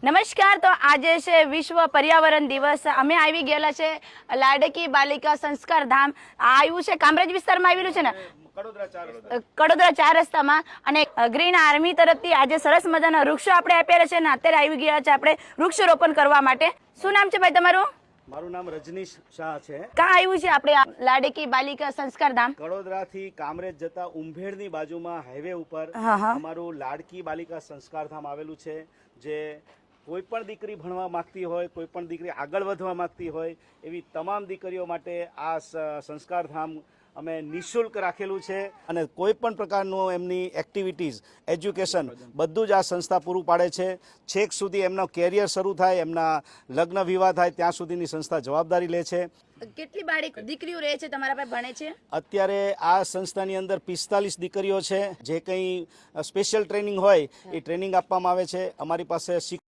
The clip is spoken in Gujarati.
નમસ્કાર. તો આજે છે વિશ્વ પર્યાવરણ દિવસ. અમે આવી ગયેલા છે લાડકી બાલિકા સંસ્કાર ધામ. આ આવ્યું છે કામરેજ વિસ્તારમાં આવેલું છે ને, કડોદરા 4 રસ્તામાં. અને ગ્રીન આર્મી તરફથી આજે સરસ મજાના વૃક્ષો આપણે આપેલા છે ને અત્યારે આવી ગયા છે આપણે વૃક્ષારોપણ કરવા માટે. શું નામ છે ભાઈ તમારું? મારું નામ રજનીશ શાહ છે. ક્યાં આવ્યું છે આપણે લાડકી બાલિકા સંસ્કાર ધામ? કડોદરા થી કામરેજ જતા ઉંભેડની બાજુમાં હાઈવે ઉપર અમારું લાડકી બાલિકા સંસ્કાર ધામ આવેલું છે. જે કોઈ પણ દીકરી ભણવા માંગતી હોય, કોઈ પણ દીકરી આગળ વધવા માંગતી હોય એવી તમામ દીકરીઓ માટે આ સંસ્કાર ધામ અમે નિઃશુલ્ક રાખેલું છે. અને કોઈ પણ પ્રકારનું એમની એક્ટિવિટીઝ, એજ્યુકેશન બધું જ આ સંસ્થા પૂરું પાડે છે. છેક સુધી એમનો કેરિયર શરૂ થાય, એમના લગ્ન વિવાહ થાય ત્યાં સુધીની સંસ્થા જવાબદારી લે છે. કેટલી બાળક દીકરીઓ રહે છે તમારા પાસે ભણે છે? અત્યારે આ સંસ્થાની અંદર 45 દીકરીઓ છે. જે કંઈ સ્પેશિયલ ટ્રેનિંગ હોય એ ટ્રેનિંગ આપવામાં આવે છે. અમારી પાસે